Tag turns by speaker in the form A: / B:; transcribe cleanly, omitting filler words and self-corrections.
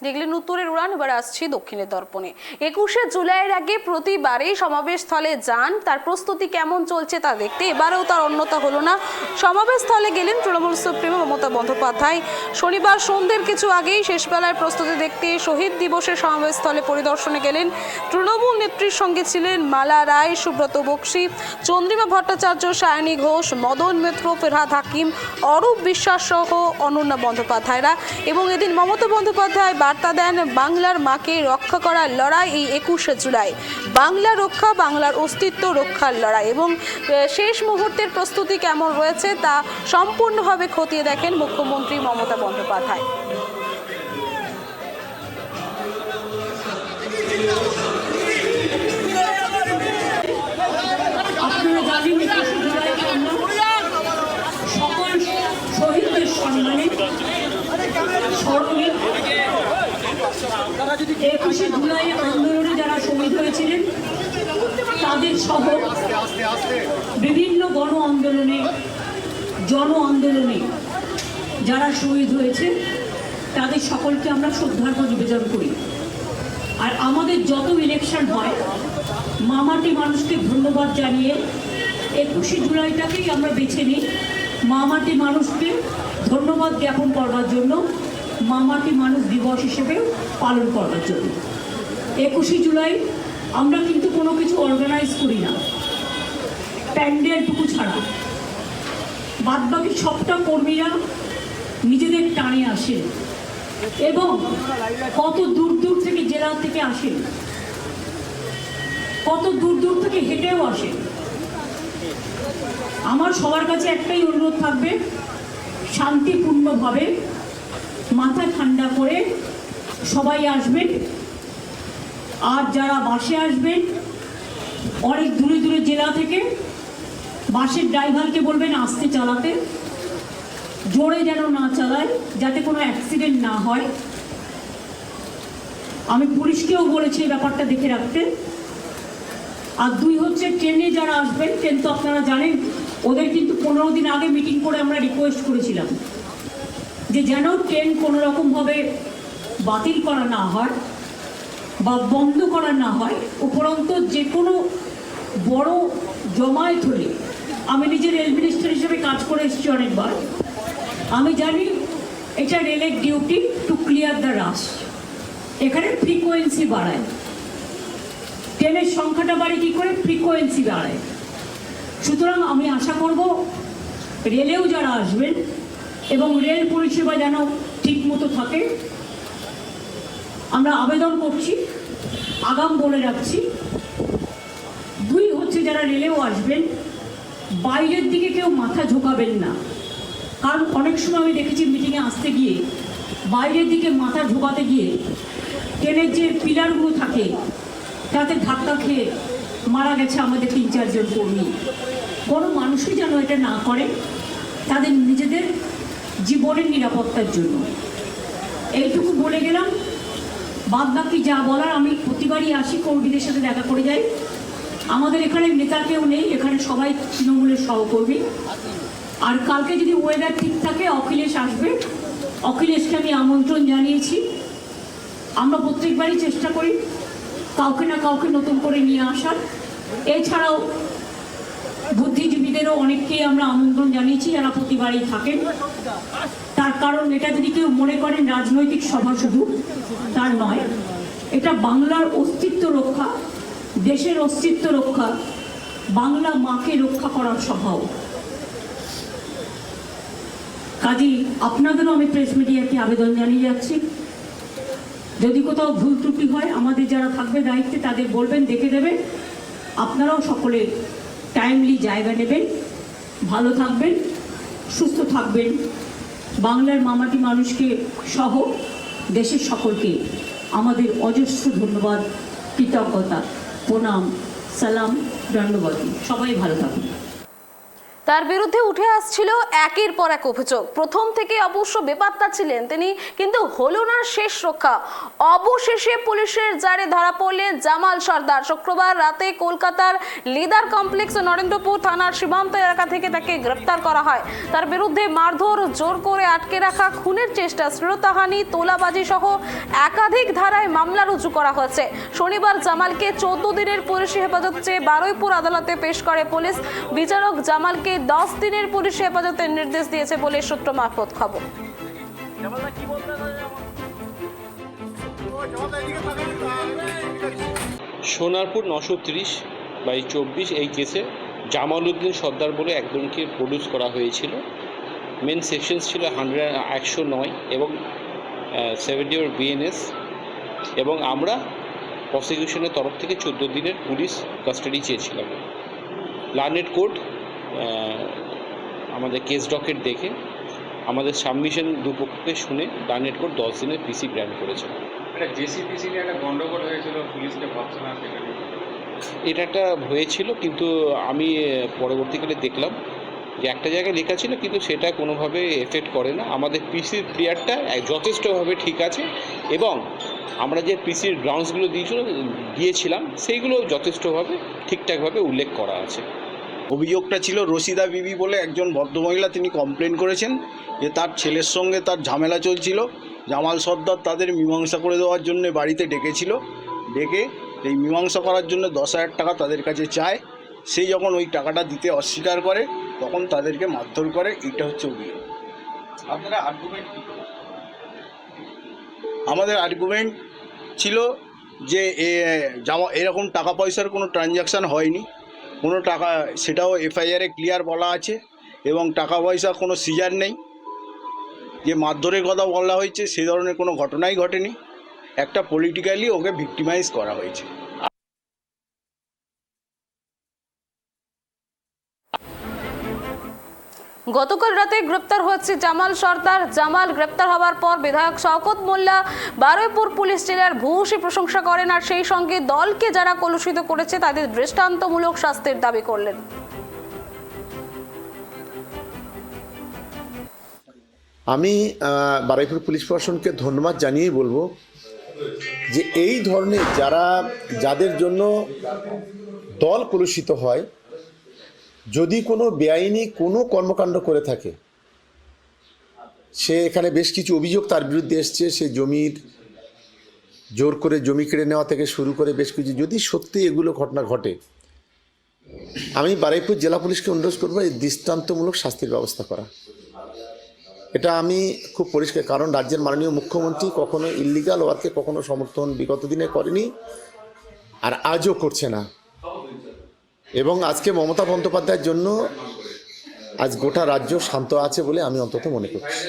A: দেখলেন উত্তরের উড়ান। এবার আসছি দক্ষিণের দর্পণে। 21শে জুলাইয়ের আগে প্রতিবারই সমাবেশস্থলে যান, তার প্রস্তুতি কেমন চলছে তা দেখতে এবারেও তার অন্যতা হলো না। সমাবেশস্থলে গেলেন তৃণমূল সুপ্রিমো মমতা বন্দ্যোপাধ্যায়। শনিবার সন্ধ্যের কিছু আগেই শেষবেলার প্রস্তুতি দেখতে শহীদ দিবসের সমাবেশস্থলে পরিদর্শনে গেলেন। তৃণমূল নেত্রীর সঙ্গে ছিলেন মালা রায়, সুব্রত বক্সী, চন্দ্রিমা ভট্টাচার্য, সায়নী ঘোষ, মদন মিত্র, ফেরহাদ হাকিম, অরূপ বিশ্বাস সহ অনন্যা বন্দ্যোপাধ্যায়রা। এবং এদিন মমতা বন্দ্যোপাধ্যায় বার্তা দেন, বাংলার মাকে রক্ষা করার লড়াই এই 21শে জুলাই। বাংলা রক্ষা, বাংলার অস্তিত্ব রক্ষার লড়াই। এবং শেষ মুহূর্তের প্রস্তুতি কেমন রয়েছে তা সম্পূর্ণভাবে খতিয়ে দেখেন মুখ্যমন্ত্রী মমতা বন্দ্যোপাধ্যায়।
B: সকল শহীদদের সম্মানে স্মরণে 21শে জুলাই আন্দোলনে যারা শহীদ হয়েছিলেন তাদের সহ বিভিন্ন গণ আন্দোলনে, জন আন্দোলনে যারা শহীদ হয়েছে তাদের সকলকে আমরা শ্রদ্ধার্ঘ্য নিবেদন করি। আর আমাদের যত ইলেকশন হয় মামাটি মানুষকে ধন্যবাদ জানিয়ে 21শে জুলাইটাকেই আমরা বেছে নিই মামাটি মানুষকে ধন্যবাদ জ্ঞাপন করবার জন্য, মামাটি মানুষ দিবস হিসেবে পালন করবার জন্য। 21শে জুলাই আমরা কিন্তু কোনো কিছু অর্গানাইজ করি না, প্যান্ডেলটুকু ছাড়া। বাদবাকি সবটা কর্মীরা নিজেদের টানে আসেন এবং কত দূর দূর থেকে, জেলা থেকে আসেন, কত দূর দূর থেকে হেঁটেও আসেন। আমার সবার কাছে একটাই অনুরোধ থাকবে, শান্তিপূর্ণভাবে মাথা ঠান্ডা করে সবাই আসবেন। আর যারা বাসে আসবেন অনেক দূরে দূরে জেলা থেকে, বাসের ড্রাইভারকে বলবেন আস্তে চালাতে, জোরে যেন না চালায়, যাতে কোনো অ্যাক্সিডেন্ট না হয়। আমি পুলিশকেও বলেছি এই ব্যাপারটা দেখে রাখতে। আর 2 হচ্ছে ট্রেনে যারা আসবেন, ট্রেন তো আপনারা জানেন, ওদের কিন্তু 15 দিন আগে মিটিং করে আমরা রিকোয়েস্ট করেছিলাম যে যেন ট্রেন কোনো রকমভাবে বাতিল করা না হয় বা বন্ধ করা না হয়। উপরন্ত যে কোনো বড় জমায়েত হলে, আমি নিজে রেল মিনিস্টার হিসেবে কাজ করে এসেছি অনেকবার, আমি জানি এটা রেলের ডিউটি টু ক্লিয়ার দ্য রাশ। এখানে ফ্রিকোয়েন্সি বাড়ায়, ট্রেনের সংখ্যাটা বাড়ে কী করে? ফ্রিকোয়েন্সি বাড়ায়। সুতরাং আমি আশা করব রেলেও যারা আসবেন এবং রেল পরিষেবা যেন ঠিক মতো থাকে। আমরা আবেদন করছি, আগাম বলে রাখছি। 2 হচ্ছে যারা রেলেও আসবেন, বাইরের দিকে কেউ মাথা ঝোঁকাবেন না। কারণ অনেক সময় আমি দেখেছি মিটিংয়ে আসতে গিয়ে বাইরের দিকে মাথা ঝোঁকাতে গিয়ে ট্রেনের যে পিলারগুলো থাকে তাতে ধাক্কা খেয়ে মারা গেছে আমাদের 3-4 জন কর্মী। কোনো মানুষই যেন এটা না করে, তাদের নিজেদের জীবনের নিরাপত্তার জন্য। এইটুকু বলে গেলাম। বাদ বাকি যা বলার, আমি প্রতিবারই আসি, কর্মীদের সাথে দেখা করে যাই। আমাদের এখানে নেতা কেউ নেই, এখানে সবাই তৃণমূলের সহকর্মী। আর কালকে যদি ওয়েদার ঠিক থাকে অখিলেশ আসবে, অখিলেশকে আমি আমন্ত্রণ জানিয়েছি। আমরা প্রত্যেকবারই চেষ্টা করি কাউকে না কাউকে নতুন করে নিয়ে আসার। এছাড়াও বুদ্ধিজীবীদেরও অনেককেই আমরা আমন্ত্রণ জানিয়েছি যারা প্রতিবারই থাকেন। তার কারণ এটা যদি কেউ মনে করেন রাজনৈতিক সভা, শুধু তার নয়, এটা বাংলার অস্তিত্ব রক্ষা, দেশের অস্তিত্ব রক্ষা, বাংলা মাকে রক্ষা করার সভাও। কাজেই আপনাদেরও আমি প্রেস মিডিয়াকে আবেদন জানিয়ে যাচ্ছি, যদি কোথাও ভুল ত্রুটি হয় আমাদের যারা থাকবে দায়িত্বে তাদের বলবেন, দেখে দেবে। আপনারাও সকলে টাইমলি জায়গা নেবেন, ভালো থাকবেন, সুস্থ থাকবেন। বাংলার মামাটি মানুষকে সহ দেশের সকলকে আমাদের অজস্র ধন্যবাদ, কৃতজ্ঞতা, প্রণাম, সালাম, ধন্যবাদ। সবাই ভালো থাকুন।
A: তার বিরুদ্ধে উঠে আসছিল একের পর এক অভিযোগ। প্রথম থেকে অবশ্য বেপাত্তা ছিলেন তিনি, কিন্তু হলো না শেষ রক্ষা। অবশেষে পুলিশের জারে ধরা পড়লেন জামাল সর্দার। শুক্রবার রাতে কলকাতার লেদার কমপ্লেক্স ও নরেন্দ্রপুর থানার সীমান্ত এলাকা থেকে তাকে গ্রেপ্তার করা হয়। তার বিরুদ্ধে মারধর, জোর করে আটকে রাখা, খুনের চেষ্টা, শ্লীলতাহানি, তোলাবাজি সহ একাধিক ধারায় মামলা রুজু করা হয়েছে। শনিবার জামালকে 14 দিনের পুলিশি হেফাজত চেয়ে বারুইপুর আদালতে পেশ করে পুলিশ। বিচারক জামালকে 10 দিনের পুলিশি হেফাজতের নির্দেশ দিয়েছে বলে সূত্র মারফত খবর।
C: সোনারপুর 930/24 এই কেসে জামাল উদ্দিন সর্দার বলে একজনকে প্রডিউস করা হয়েছিল। মেন সেকশনস ছিল 109 এবং 70 বিএনএস, এবং আমরা প্রসিকিউশনের তরফ থেকে 14 দিনের পুলিশ কাস্টাডি চেয়েছিলাম। লার্নেড কোর্ট আমাদের কেস ডকেট দেখে আমাদের সাবমিশন দুপক্ষকে শুনে লার্নেড কোর্ট 10 দিনের পিসি গ্র্যান্ট করেছে।
D: একটা জেসিপিসি নিয়ে একটা গন্ডগোল হয়েছিল, পুলিশকে ভাবছে না সেটা নিয়ে।
C: এটা একটা হয়েছিল, কিন্তু আমি পরবর্তীকালে দেখলাম যে একটা জায়গায় লেখা ছিল, কিন্তু সেটা কোনোভাবে এফেক্ট করে না। আমাদের পিসির ক্লিয়ারটা যথেষ্টভাবে ঠিক আছে, এবং আমরা যে পিসির গ্রাউন্ডসগুলো দিয়েছিলাম সেইগুলো যথেষ্টভাবে ঠিকঠাকভাবে উল্লেখ করা আছে।
E: অভিযোগটা ছিল রশিদা বিবি বলে একজন ভদ্রমহিলা, তিনি কমপ্লেন করেছেন যে তার ছেলের সঙ্গে তার ঝামেলা চলছিল। জামাল সর্দার তাদের মীমাংসা করে দেওয়ার জন্য বাড়িতে ডেকেছিল। ডেকে এই মীমাংসা করার জন্য 10,000 টাকা তাদের কাছে চায়। সেই যখন ওই টাকাটা দিতে অস্বীকার করে তখন তাদেরকে মারধর করে। এটা হচ্ছে অভিযোগ।
D: আপনারা আর্গুমেন্ট কি?
E: আমাদের আর্গুমেন্ট ছিল যে এরকম টাকা পয়সার কোনো ট্রানজ্যাকশান হয়নি, কোনো টাকা, সেটাও এফআইআরে ক্লিয়ার বলা আছে, এবং টাকা পয়সা কোনো সিজার নেই। যে মারধরের কথা বলা হয়েছে সে ধরনের কোনো ঘটনাই ঘটেনি। একটা পলিটিক্যালি ওকে ভিক্টিমাইজ করা হয়েছে।
A: গতকাল রাতে গ্রেপ্তার হয়েছে জামাল সর্দার। জামাল গ্রেপ্তার হওয়ার পর বিধায়ক শওকত মোল্লা বারুইপুর পুলিশ জেলার ভূয়সী প্রশংসা করেন, আর সেই সঙ্গে দলকে যারা কলুষিত করেছে তাদের দৃষ্টান্তমূলক শাস্তির দাবি করলেন।
F: আমি বারুইপুর পুলিশ প্রশাসনকে ধন্যবাদ জানিয়েই বলবো যে এই ধরনের যাদের জন্য দল কলুষিত হয়, যদি কোনো বেআইনি কোনো কর্মকাণ্ড করে থাকে, সে এখানে বেশ কিছু অভিযোগ তার বিরুদ্ধে এসছে, সে জমির জোর করে জমি কেড়ে নেওয়া থেকে শুরু করে বেশ কিছু, যদি সত্যি এগুলো ঘটনা ঘটে, আমি বারুইপুর জেলা পুলিশকে অনুরোধ করবো এই দৃষ্টান্তমূলক শাস্তির ব্যবস্থা করা। এটা আমি খুব পরিষ্কার, কারণ রাজ্যের মাননীয় মুখ্যমন্ত্রী কখনো ইল্লিগাল ওয়ার্কে কখনো সমর্থন বিগত দিনে করেনি, আর আজও করছে না। এবং আজকে মমতা বন্দ্যোপাধ্যায়ের জন্য আজ গোটা রাজ্য শান্ত আছে বলে আমি অন্তত মনে করছি।